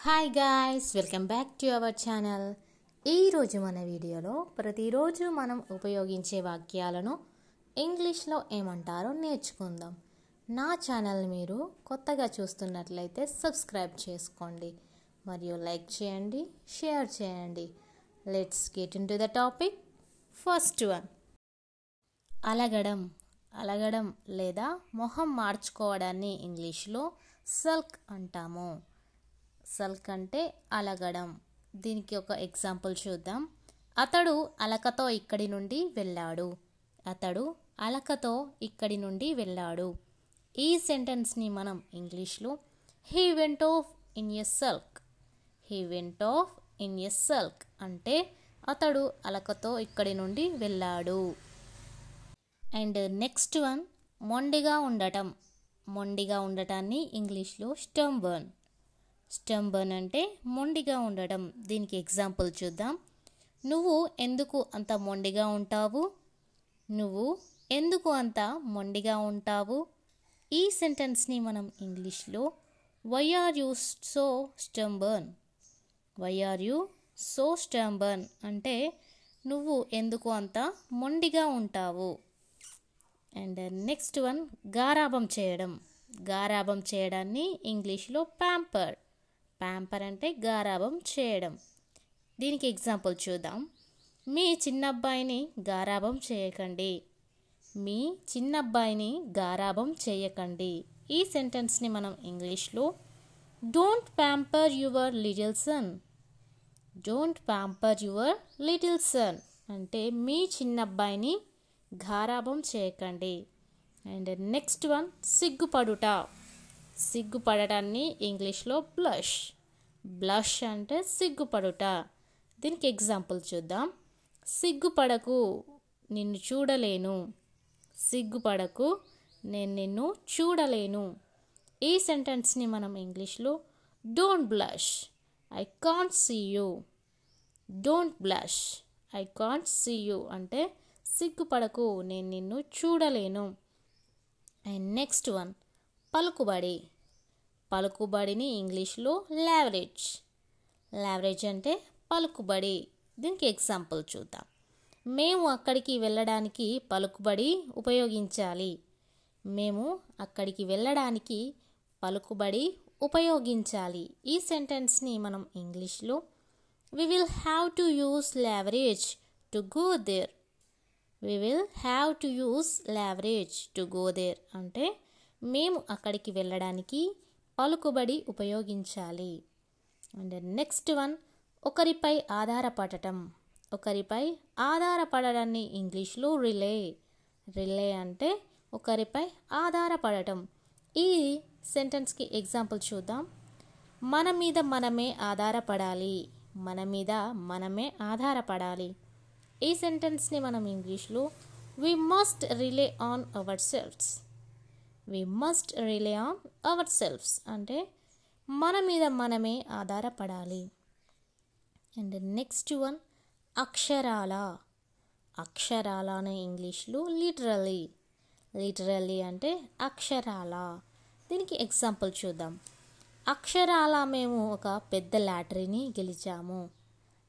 Hi guys, welcome back to our channel. ఈరోజు మన వీడియోలో ప్రతిరోజు మనం ఉపయోగించే వాక్యాలను ఇంగ్లీష్లో ఏమంటారో నేర్చుకుందాం. నా ఛానల్ మీరు కొత్తగా చూస్తున్నట్లయితే సబ్స్క్రైబ్ చేసుకోండి మరియు లైక్ చేయండి, షేర్ చేయండి. Let's get into the topic. First one, అలగడం. అలగడం లేదా మొహం మార్చుకోవడాన్ని ఇంగ్లీష్లో సల్క్ అంటాము. సల్క్ అంటే అలగడం. దీనికి ఒక ఎగ్జాంపుల్ చూద్దాం. అతడు అలకతో ఇక్కడి నుండి వెళ్ళాడు. అతడు అలకతో ఇక్కడి నుండి వెళ్ళాడు. ఈ సెంటెన్స్ని మనం ఇంగ్లీష్లో he went off in a sulk. He went off in a sulk అంటే అతడు అలకతో ఇక్కడి నుండి వెళ్ళాడు. అండ్ నెక్స్ట్ వన్, మొండిగా ఉండటం. మొండిగా ఉండటాన్ని ఇంగ్లీష్లో స్టంబర్న్. స్టంబర్న్ అంటే మొండిగా ఉండటం. దీనికి ఎగ్జాంపుల్ చూద్దాం. నువ్వు ఎందుకు అంత మొండిగా ఉంటావు? నువ్వు ఎందుకు అంత మొండిగా ఉంటావు? ఈ సెంటెన్స్ని మనం ఇంగ్లీష్లో why are you so stubborn. Why are you so stubborn అంటే నువ్వు ఎందుకు అంత మొండిగా ఉంటావు. అండ్ నెక్స్ట్ వన్, గారాబం చేయడం. గారాబం చేయడాన్ని ఇంగ్లీష్లో ప్యాంపర్. ప్యాంపర్ అంటే గారాబం చేయడం. దీనికి ఎగ్జాంపుల్ చూద్దాం. మీ చిన్నబ్బాయిని గారాబం చేయకండి. మీ చిన్నబ్బాయిని గారాబం చేయకండి. ఈ సెంటెన్స్ని మనం ఇంగ్లీష్లో don't pamper your little son. Don't pamper your little son అంటే మీ చిన్నబ్బాయిని గారాబం చేయకండి. అండ్ నెక్స్ట్ వన్, సిగ్గుపడుట. సిగ్గుపడటాన్ని ఇంగ్లీష్లో బ్లష్. బ్లష్ అంటే సిగ్గుపడుట. దీనికి ఎగ్జాంపుల్ చూద్దాం. సిగ్గుపడకు, నిన్ను చూడలేను. సిగ్గుపడకు, నేను నిన్ను చూడలేను. ఈ సెంటెన్స్ని మనం ఇంగ్లీష్లో don't blush, I can't see you. Don't blush, I can't see you అంటే సిగ్గుపడకు, నేను నిన్ను చూడలేను. అండ్ నెక్స్ట్ వన్, పలుకుబడి. పలుకుబడిని ఇంగ్లీష్లో లావరేజ్. లావరేజ్ అంటే పలుకుబడి. దీనికి ఎగ్జాంపుల్ చూద్దాం. మేము అక్కడికి వెళ్ళడానికి పలుకుబడి ఉపయోగించాలి. మేము అక్కడికి వెళ్ళడానికి పలుకుబడి ఉపయోగించాలి. ఈ సెంటెన్స్ని మనం ఇంగ్లీష్లో we will have to use leverage to go there. We will have to use leverage to go there అంటే మేము అక్కడికి వెళ్ళడానికి పలుకుబడి ఉపయోగించాలి. అండ్ నెక్స్ట్ వన్, ఒకరిపై ఆధారపడటం. ఒకరిపై ఆధారపడడాన్ని ఇంగ్లీష్లో రిలే. రిలే అంటే ఒకరిపై ఆధారపడటం. ఈ సెంటెన్స్కి ఎగ్జాంపుల్ చూద్దాం. మన మీద మనమే ఆధారపడాలి. మన మీద మనమే ఆధారపడాలి. ఈ సెంటెన్స్ని మనం ఇంగ్లీష్లో we must rely on our selfs. We must rely on our selfs అంటే మన మీద మనమే ఆధారపడాలి. అండ్ నెక్స్ట్ వన్, అక్షరాల. అక్షరాల అనే ఇంగ్లీష్లో లిటరలీ. లిటరలీ అంటే అక్షరాల. దీనికి ఎగ్జాంపుల్ చూద్దాం. అక్షరాల మేము ఒక పెద్ద లాటరీని గెలిచాము.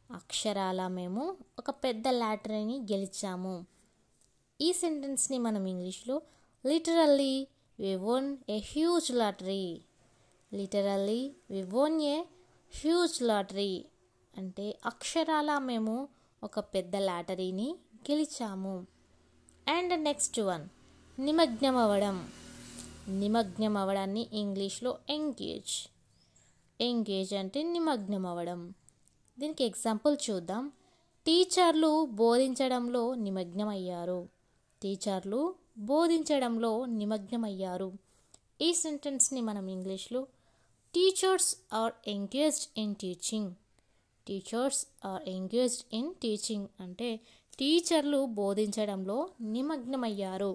అక్షరాల మేము ఒక పెద్ద లాటరీని గెలిచాము. ఈ సెంటెన్స్ని మనం ఇంగ్లీష్లో literally V one a huge lottery. Literally V one a huge lottery అంటే అక్షరాల మేము ఒక పెద్ద లాటరీని గెలిచాము. అండ్ నెక్స్ట్ వన్, నిమగ్నం అవ్వడం. నిమగ్నం అవ్వడాన్ని ఇంగ్లీష్లో ఎంగేజ్. ఎంగేజ్ అంటే నిమగ్నం అవ్వడం. దీనికి ఎగ్జాంపుల్ చూద్దాం. టీచర్లు బోధించడంలో నిమగ్నమయ్యారు. టీచర్లు బోధించడంలో నిమగ్నమయ్యారు. ఈ సెంటెన్స్ని మనం ఇంగ్లీష్లో teachers are engaged in teaching. Teachers are engaged in teaching అంటే టీచర్లు బోధించడంలో నిమగ్నమయ్యారు.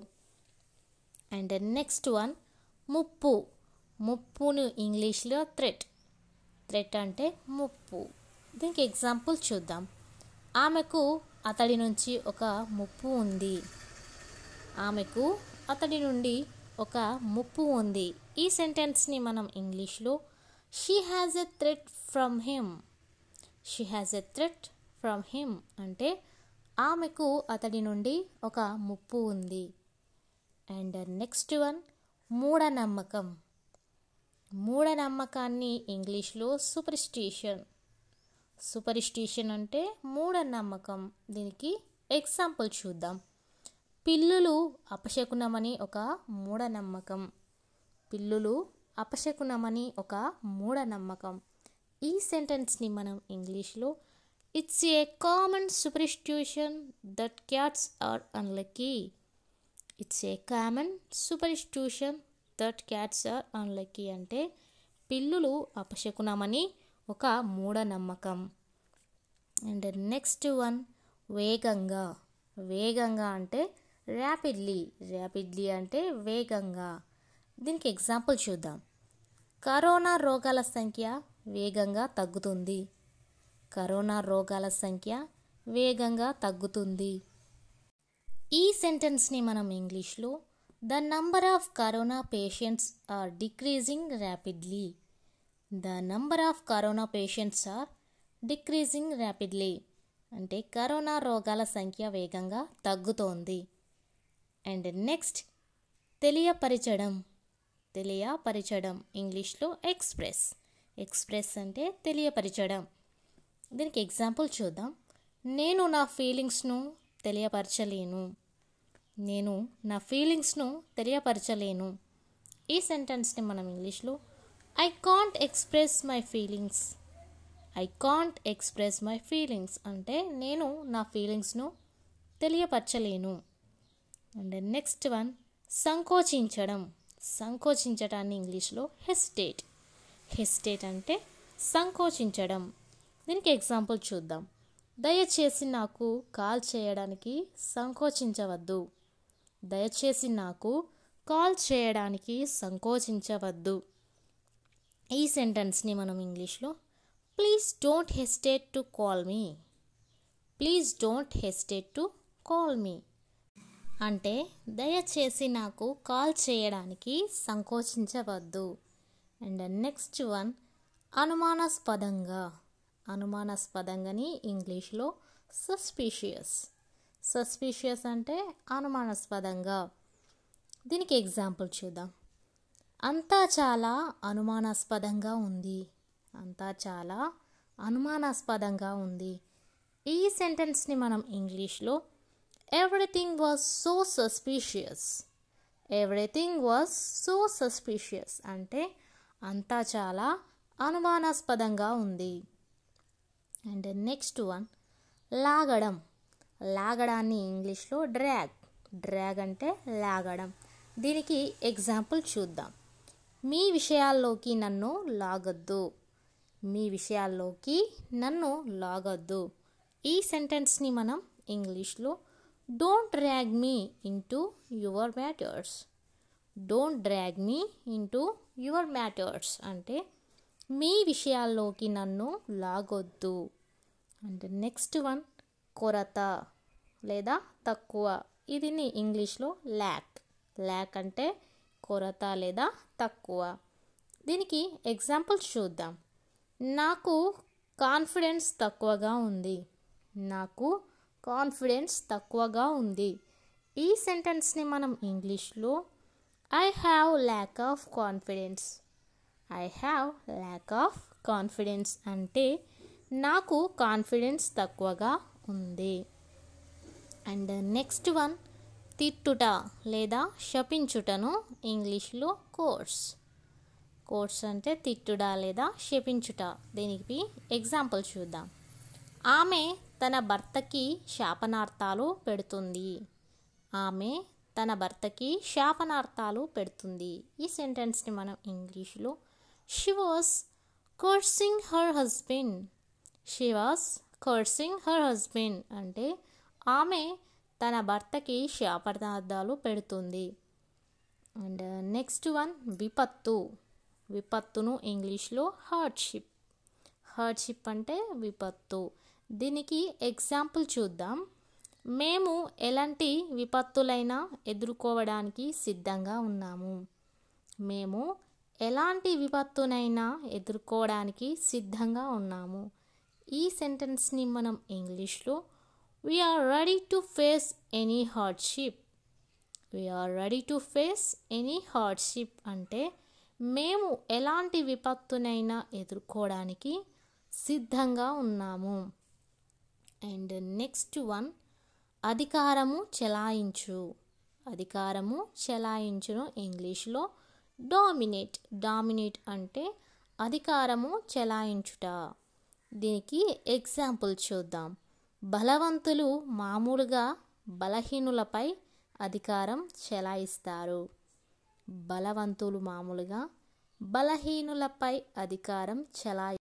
అండ్ నెక్స్ట్ వన్, ముప్పు. ముప్పును ఇంగ్లీష్లో థ్రెట్. థ్రెట్ అంటే ముప్పు. దీనికి ఎగ్జాంపుల్ చూద్దాం. ఆమెకు అతడి నుంచి ఒక ముప్పు ఉంది. ఆమెకు అతడి నుండి ఒక ముప్పు ఉంది. ఈ సెంటెన్స్ని మనం ఇంగ్లీష్లో she has a threat from him. She has a threat from him అంటే ఆమెకు అతడి నుండి ఒక ముప్పు ఉంది. అండ్ నెక్స్ట్ వన్ మూఢనమ్మకం. మూఢనమ్మకాన్ని ఇంగ్లీష్లో సూపర్స్టిషన్. సూపర్స్టిషన్ అంటే మూఢనమ్మకం. దీనికి ఎగ్జాంపుల్ చూద్దాం. పిల్లులు అపశకునమని ఒక మూఢనమ్మకం. పిల్లులు అపశకునమని ఒక మూఢనమ్మకం. ఈ సెంటెన్స్ని మనం ఇంగ్లీష్లో it's a common superstition that cats are unlucky. It's a common superstition that cats are unlucky అంటే పిల్లులు అపశకునమని ఒక మూఢనమ్మకం. అండ్ నెక్స్ట్ వన్ వేగంగా. వేగంగా అంటే ర్యాపిడ్లీ. ర్యాపిడ్లీ అంటే వేగంగా. దీనికి ఎగ్జాంపుల్ చూద్దాం. కరోనా రోగాల సంఖ్య వేగంగా తగ్గుతుంది. కరోనా రోగాల సంఖ్య వేగంగా తగ్గుతుంది. ఈ సెంటెన్స్ని మనం ఇంగ్లీష్లో the number of corona patients are decreasing rapidly. The number of corona patients are decreasing rapidly అంటే కరోనా రోగాల సంఖ్య వేగంగా తగ్గుతోంది. అండ్ నెక్స్ట్ తెలియపరచడం. తెలియపరచడం ఇంగ్లీష్లో ఎక్స్ప్రెస్. ఎక్స్ప్రెస్ అంటే తెలియపరచడం. దీనికి ఎగ్జాంపుల్ చూద్దాం. నేను నా ఫీలింగ్స్ను తెలియపరచలేను. నేను నా ఫీలింగ్స్ను తెలియపరచలేను. ఈ సెంటెన్స్ని మనం ఇంగ్లీష్లో I can't express my feelings. I can't express my feelings అంటే నేను నా ఫీలింగ్స్ను తెలియపరచలేను. అండ్ నెక్స్ట్ వన్ సంకోచించడం. సంకోచించడాన్ని ఇంగ్లీష్లో హెసిటేట్. హెసిటేట్ అంటే సంకోచించడం. దీనికి ఎగ్జాంపుల్ చూద్దాం. దయచేసి నాకు కాల్ చేయడానికి సంకోచించవద్దు. దయచేసి నాకు కాల్ చేయడానికి సంకోచించవద్దు. ఈ సెంటెన్స్ని మనం ఇంగ్లీష్లో please don't hesitate to call me. Please don't hesitate to call me అంటే దయచేసి నాకు కాల్ చేయడానికి సంకోచించవద్దు. అండ్ నెక్స్ట్ వన్ అనుమానాస్పదంగా. అనుమానాస్పదంగాని ఇంగ్లీష్లో సస్పీషియస్. సస్పీషియస్ అంటే అనుమానాస్పదంగా. దీనికి ఎగ్జాంపుల్ చూద్దాం. అంతా చాలా అనుమానాస్పదంగా ఉంది. అంతా చాలా అనుమానాస్పదంగా ఉంది. ఈ సెంటెన్స్ని మనం ఇంగ్లీష్లో everything was so suspicious. Everything was so suspicious అంటే అంతా చాలా అనుమానాస్పదంగా ఉంది. అండ్ నెక్స్ట్ వన్ లాగడం. లాగడాన్ని ఇంగ్లీష్లో డ్రాగ్. డ్రాగ్ అంటే లాగడం. దీనికి ఎగ్జాంపుల్ చూద్దాం. మీ విషయాల్లోకి నన్ను లాగొద్దు. మీ విషయాల్లోకి నన్ను లాగొద్దు. ఈ సెంటెన్స్ని మనం ఇంగ్లీష్లో don't drag me into your matters. Don't drag me into your matters అంటే మీ విషయాల్లోకి నన్ను లాగొద్దు. అండ్ నెక్స్ట్ వన్ కొరత లేదా తక్కువ. ఇది ఇంగ్లీష్లో ల్యాక్. ల్యాక్ అంటే కొరత లేదా తక్కువ. దీనికి ఎగ్జాంపుల్స్ చూద్దాం. నాకు కాన్ఫిడెన్స్ తక్కువగా ఉంది. నాకు కాన్ఫిడెన్స్ తక్కువగా ఉంది. ఈ సెంటెన్స్ని మనం ఇంగ్లీష్లో I have lack of confidence. I have lack of confidence అంటే నాకు కాన్ఫిడెన్స్ తక్కువగా ఉంది. అండ్ నెక్స్ట్ వన్ తిట్టుట లేదా శపించుటను ఇంగ్లీష్లో కోర్స్. కోర్స్ అంటే తిట్టుట లేదా శపించుట. దీనికి ఎగ్జాంపుల్ చూద్దాం. ఆమె తన భర్తకి శాపనార్థాలు పెడుతుంది. ఆమె తన భర్తకి శాపనార్థాలు పెడుతుంది. ఈ సెంటెన్స్ని మనం ఇంగ్లీష్లో she was cursing her husband. She was cursing her husband అంటే ఆమె తన భర్తకి శాపనార్థాలు పెడుతుంది. అండ్ నెక్స్ట్ వన్ విపత్తు. విపత్తును ఇంగ్లీష్లో హార్డ్షిప్. హార్డ్షిప్ అంటే విపత్తు. దీనికి ఎగ్జాంపుల్ చూద్దాం. మేము ఎలాంటి విపత్తులైనా ఎదుర్కోవడానికి సిద్ధంగా ఉన్నాము. మేము ఎలాంటి విపత్తునైనా ఎదుర్కోవడానికి సిద్ధంగా ఉన్నాము. ఈ సెంటెన్స్ని మనం ఇంగ్లీష్లో we are ready to face any hardship. We are ready to face any hardship అంటే మేము ఎలాంటి విపత్తునైనా ఎదుర్కోవడానికి సిద్ధంగా ఉన్నాము. అండ్ నెక్స్ట్ వన్, అధికారము చెలాయించు. అధికారము చెలాయించును ఇంగ్లీష్లో డామినేట్. డామినేట్ అంటే అధికారము చెలాయించుట. దీనికి ఎగ్జాంపుల్ చూద్దాం. బలవంతులు మామూలుగా బలహీనులపై అధికారం చెలాయిస్తారు. బలవంతులు మామూలుగా బలహీనులపై అధికారం చెలాయి